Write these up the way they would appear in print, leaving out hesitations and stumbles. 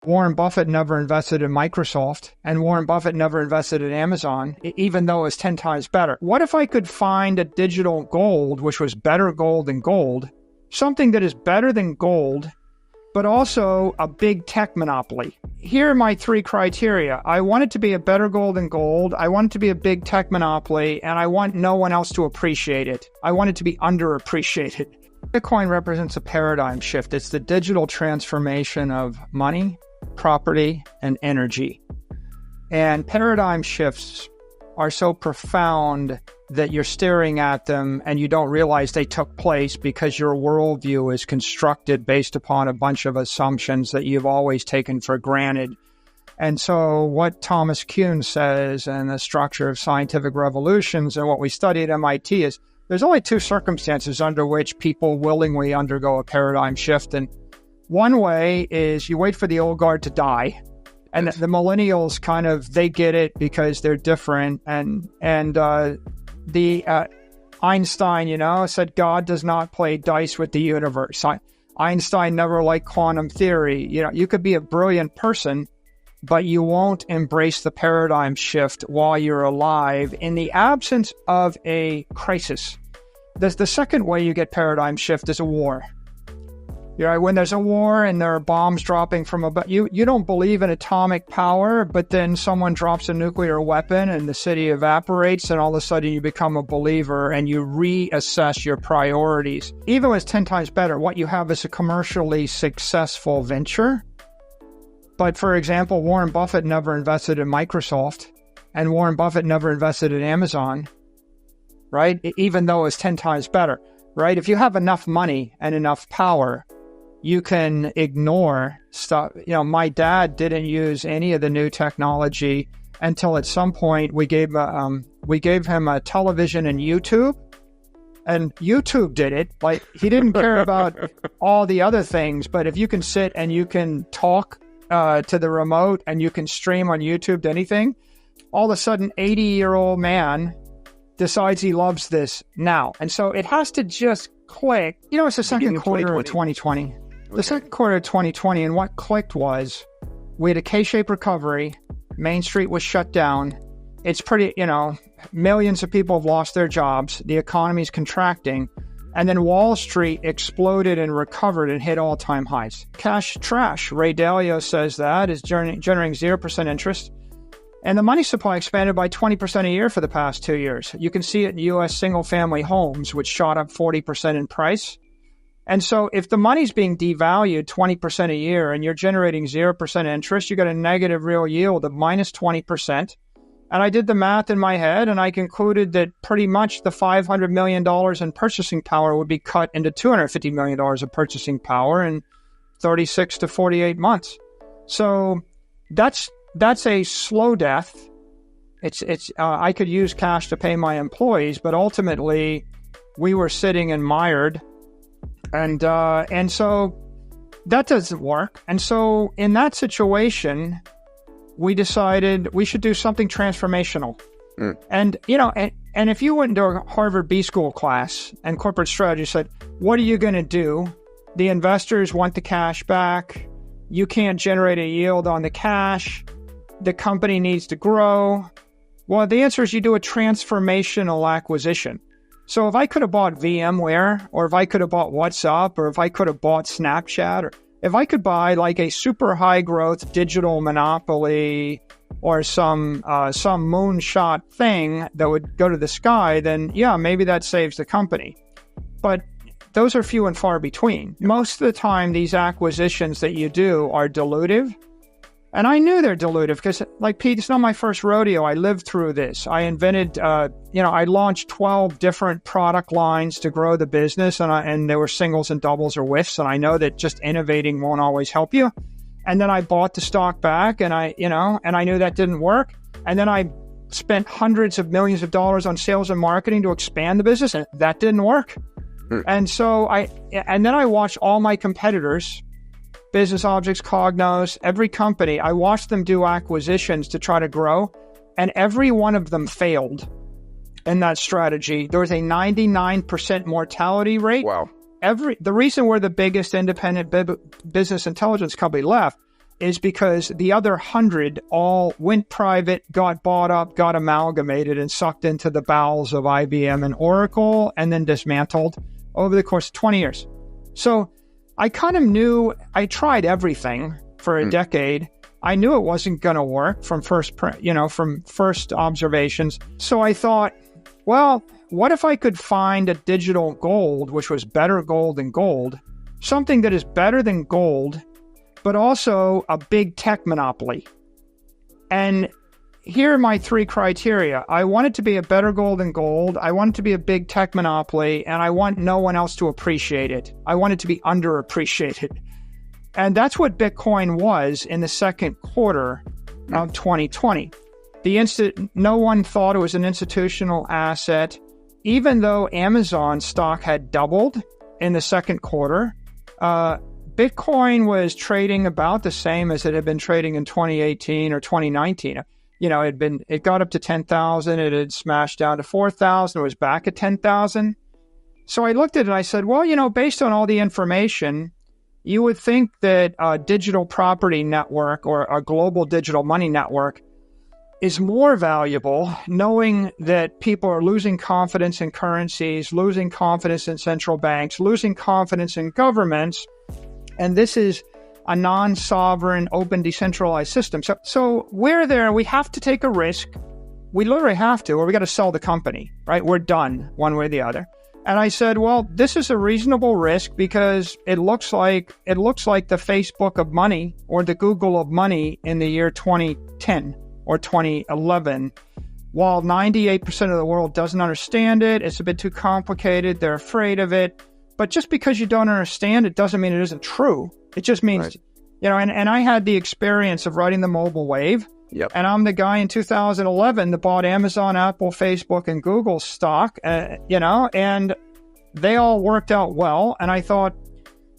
Warren Buffett never invested in Microsoft, and Warren Buffett never invested in Amazon, even though it's 10 times better. What if I could find a digital gold, which was better gold than gold, something that is better than gold, but also a big tech monopoly? Here are my 3 criteria. I want it to be a better gold than gold. I want it to be a big tech monopoly, and I want no one else to appreciate it. I want it to be underappreciated. Bitcoin represents a paradigm shift. It's the digital transformation of money, property, and energy. And paradigm shifts are so profound that you're staring at them and you don't realize they took place because your worldview is constructed based upon a bunch of assumptions that you've always taken for granted. And so what Thomas Kuhn says in the structure of scientific revolutions and what we study at MIT is there's only 2 circumstances under which people willingly undergo a paradigm shift. And one way is you wait for the old guard to die. And the millennials kind of, they get it because they're different. And Einstein, said God does not play dice with the universe. Einstein never liked quantum theory. You could be a brilliant person, but you won't embrace the paradigm shift while you're alive in the absence of a crisis. The second way you get paradigm shift is a war. When there's a war and there are bombs dropping from above, you don't believe in atomic power, but then someone drops a nuclear weapon and the city evaporates, and all of a sudden you become a believer and you reassess your priorities. Even when it's 10 times better, what you have is a commercially successful venture. But for example, Warren Buffett never invested in Microsoft, and Warren Buffett never invested in Amazon, right? Even though it's 10 times better, right? If you have enough money and enough power, you can ignore stuff. My dad didn't use any of the new technology until at some point we gave him a television and YouTube, and YouTube did it. Like, he didn't care about all the other things, but if you can sit and you can talk to the remote and you can stream on YouTube to anything, all of a sudden 80-year-old man decides he loves this now. And so it has to just click. It's the second quarter of 2020. The second quarter of 2020, and what clicked was we had a K-shaped recovery. Main Street was shut down. It's pretty, millions of people have lost their jobs. The economy's contracting. And then Wall Street exploded and recovered and hit all-time highs. Cash trash, Ray Dalio says that, is generating 0% interest. And the money supply expanded by 20% a year for the past 2 years. You can see it in U.S. single-family homes, which shot up 40% in price. And so if the money's being devalued 20% a year and you're generating 0% interest, you got a negative real yield of minus 20%. And I did the math in my head, and I concluded that pretty much the $500 million in purchasing power would be cut into $250 million of purchasing power in 36 to 48 months. So that's a slow death. I could use cash to pay my employees, but ultimately we were sitting and mired, and so that doesn't work. And so in that situation, we decided we should do something transformational. And if you went into a Harvard B School class and corporate strategy said, what are you going to do? The investors want the cash back. You can't generate a yield on the cash. The company needs to grow. Well, the answer is you do a transformational acquisition. So if I could have bought VMware, or if I could have bought WhatsApp, or if I could have bought Snapchat, or if I could buy like a super high growth digital monopoly or some moonshot thing that would go to the sky, then yeah, maybe that saves the company. But those are few and far between. Most of the time, these acquisitions that you do are dilutive. And I knew they're dilutive because, like, Pete, it's not my first rodeo. I lived through this. I invented, I launched 12 different product lines to grow the business, and there were singles and doubles or whiffs. And I know that just innovating won't always help you. And then I bought the stock back, and I knew that didn't work. And then I spent hundreds of millions of dollars on sales and marketing to expand the business, and that didn't work. And so then I watched all my competitors, Business Objects, Cognos, every company, I watched them do acquisitions to try to grow, and every one of them failed in that strategy. There was a 99% mortality rate. Wow. The reason we're the biggest independent business intelligence company left is because the other 100 all went private, got bought up, got amalgamated, and sucked into the bowels of IBM and Oracle, and then dismantled over the course of 20 years. So I kind of knew, I tried everything for a decade. I knew it wasn't going to work from first observations. So I thought, well, what if I could find a digital gold, which was better gold than gold, something that is better than gold, but also a big tech monopoly? And here are my 3 criteria. I want it to be a better gold than gold. I want it to be a big tech monopoly, and I want no one else to appreciate it. I want it to be underappreciated. And that's what Bitcoin was in the second quarter of 2020. No one thought it was an institutional asset, even though Amazon stock had doubled in the second quarter. Bitcoin was trading about the same as it had been trading in 2018 or 2019. It got up to 10,000. It had smashed down to 4,000. It was back at 10,000. So I looked at it and I said, well, based on all the information, you would think that a digital property network or a global digital money network is more valuable, knowing that people are losing confidence in currencies, losing confidence in central banks, losing confidence in governments. And this is a non-sovereign, open, decentralized system. So we're there. We have to take a risk. We literally have to, or we got to sell the company, right? We're done one way or the other. And I said, well, this is a reasonable risk because it looks like the Facebook of money or the Google of money in the year 2010 or 2011. While 98% of the world doesn't understand it, it's a bit too complicated, they're afraid of it. But just because you don't understand it doesn't mean it isn't true. It just means, right. And I had the experience of riding the mobile wave. Yep. And I'm the guy in 2011 that bought Amazon, Apple, Facebook, and Google stock, and they all worked out well. And I thought,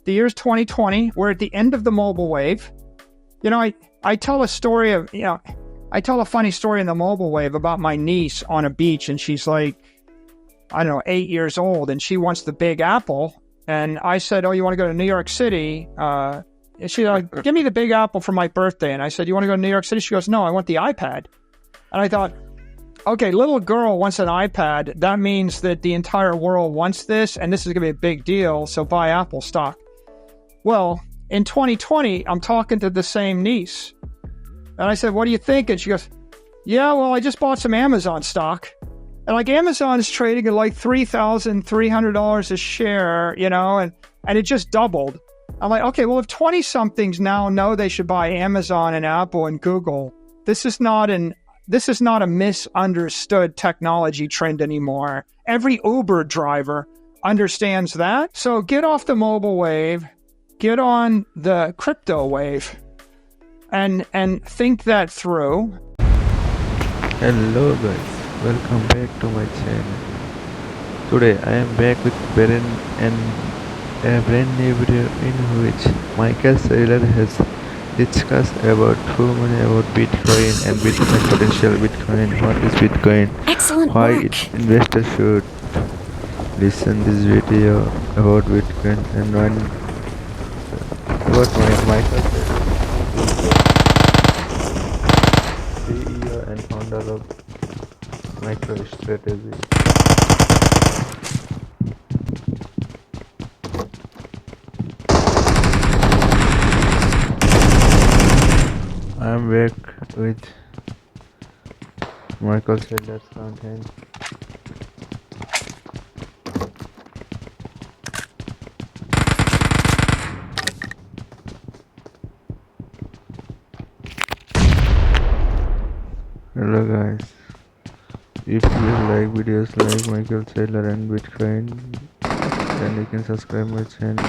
the year's 2020, we're at the end of the mobile wave. I tell a story of, I tell a funny story in the mobile wave about my niece on a beach, and she's like, I don't know, 8 years old, and she wants the Big Apple. And I said, oh, you want to go to New York City? And she's like, give me the Big Apple for my birthday. And I said, you want to go to New York City? She goes, no, I want the iPad. And I thought, okay, little girl wants an iPad. That means that the entire world wants this, and this is going to be a big deal, so buy Apple stock. Well, in 2020, I'm talking to the same niece. And I said, what do you think? And she goes, yeah, well, I just bought some Amazon stock. And Amazon is trading at like $3,300 a share, and it just doubled. I'm like, okay, well, if 20-somethings now know they should buy Amazon and Apple and Google, this is not a misunderstood technology trend anymore. Every Uber driver understands that. So get off the mobile wave, get on the crypto wave, and think that through. Hello guys, welcome back to my channel. Today I am back with Beren and a brand new video in which Michael Saylor has discussed about too many about Bitcoin and Bitcoin potential, Bitcoin, what is Bitcoin, excellent why work. Investors should listen this video about Bitcoin and when about Michael Saylor, CEO and founder of MicroStrategy. I'm back with Michael Saylor's content. Hello guys, if you like videos like Michael Saylor and Bitcoin, then you can subscribe my channel.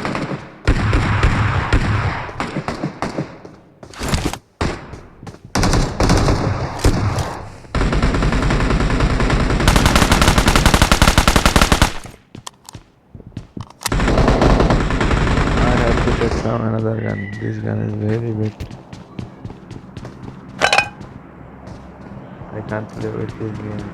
Another gun. This gun is very big. I can't play with this game.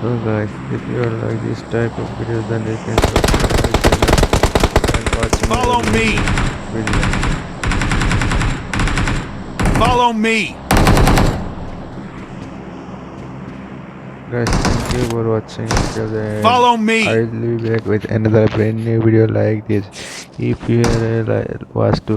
So guys, if you like this type of videos, then you can subscribe my channel and watch watching Follow my me. video. Follow me. Guys, thank you for watching till the end. Follow me. I will be back with another brand new video like this. If you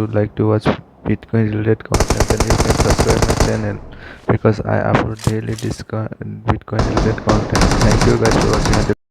like to watch Bitcoin related content, then you can subscribe my channel because I upload daily Bitcoin related content. Thank you guys for watching.